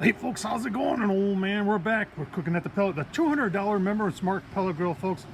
Hey folks, how's it going? And old man, we're back. We're cooking at the pellet, the $200 remember Smart Pellet Grill, folks.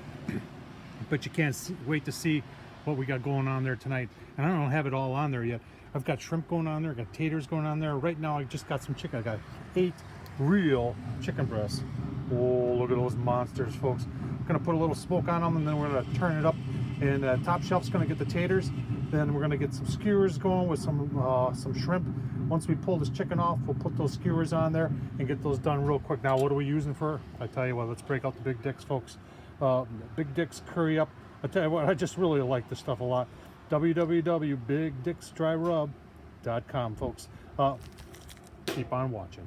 But you can't wait to see what we got going on there tonight. And I don't have it all on there yet. I've got shrimp going on there, I got taters going on there. Right now I just got some chicken. I got 8 real chicken breasts. Oh, look at those monsters, folks. I'm gonna put a little smoke on them and then we're gonna turn it up. And top shelf's gonna get the taters. Then we're gonna get some skewers going with some shrimp. Once we pull this chicken off, we'll put those skewers on there and get those done real quick. Now, what are we using for? I tell you what, let's break out the Big Dicks, folks. Big Dicks curry up. I tell you what, I just really like this stuff a lot. www.bigdicksdryrub.com, folks. Keep on watching.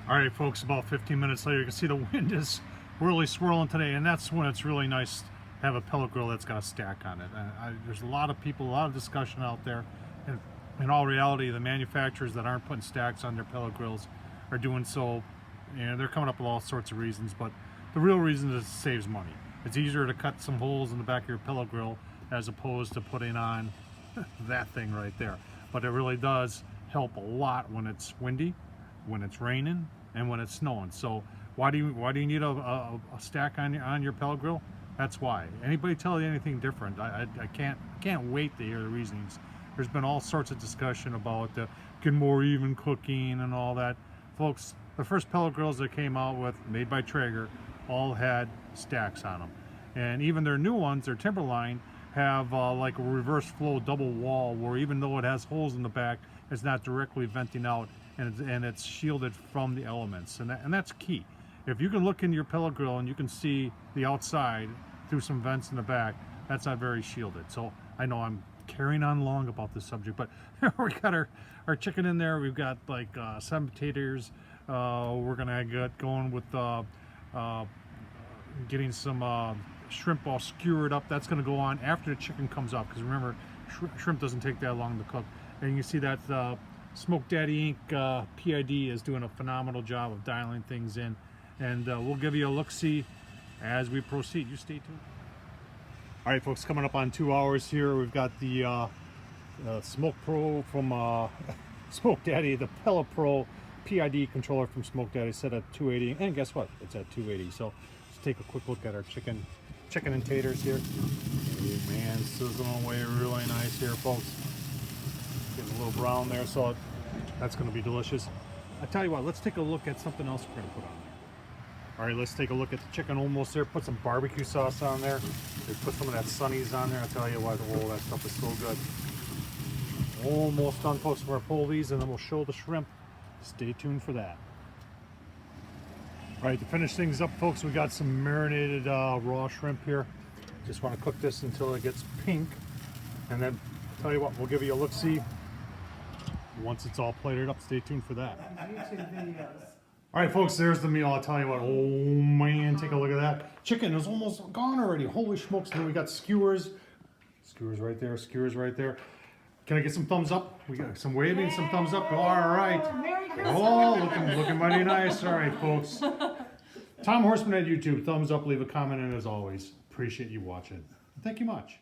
All right, folks, about 15 minutes later, you can see the wind is really swirling today, and that's when it's really nice to have a pellet grill that's got a stack on it. There's a lot of people, a lot of discussion out there, and in all reality, the manufacturers that aren't putting stacks on their pellet grills are doing so, and they're coming up with all sorts of reasons, but the real reason is it saves money. It's easier to cut some holes in the back of your pellet grill as opposed to putting on that thing right there. But it really does help a lot when it's windy, when it's raining, and when it's snowing. So why do you need a stack on your pellet grill? That's why. Anybody tell you anything different? I can't wait to hear the reasonings. There's been all sorts of discussion about getting more even cooking and all that. Folks, the first pellet grills that came out with, made by Traeger, all had stacks on them. And even their new ones, their Timberline, have like a reverse flow double wall where even though it has holes in the back, it's not directly venting out, and it's shielded from the elements. And that's key. If you can look in your pellet grill and you can see the outside through some vents in the back, that's not very shielded. So I know I'm carrying on long about this subject, but we got our chicken in there. We've got like 7 taters. We're gonna get going with getting some shrimp all skewered up. That's gonna go on after the chicken comes up, because remember, shrimp doesn't take that long to cook. And you see that Smoke Daddy Inc. PID is doing a phenomenal job of dialing things in. And we'll give you a look-see as we proceed. You stay tuned. All right, folks, coming up on 2 hours here, we've got the Smoke Pro from Smoke Daddy, the Pellet Pro PID controller from Smoke Daddy, set at 280. And guess what? It's at 280. So let's take a quick look at our chicken and taters here. Oh, man, sizzling away really nice here, folks. Getting a little brown there, so that's going to be delicious. I tell you what, let's take a look at something else we're going to put on there. All right, let's take a look at the chicken almost there. Put some barbecue sauce on there. Put some of that Sunny's on there. I tell you what, oh, that stuff is so good. Almost done, folks. We're gonna pull these and then we'll show the shrimp. Stay tuned for that. All right, to finish things up, folks, we got some marinated raw shrimp here. Just want to cook this until it gets pink, and then I'll tell you what, we'll give you a look-see once it's all plated up. Stay tuned for that. All right, folks, there's the meal. I'll tell you what, oh man, take a look at that. Chicken is almost gone already. Holy smokes. And then we got skewers. Skewers right there, skewers right there. Can I get some thumbs up? We got some waving, some thumbs up. All right. Oh, looking mighty nice. All right, folks. Tom Horseman at YouTube, thumbs up, leave a comment, and as always, appreciate you watching. Thank you much.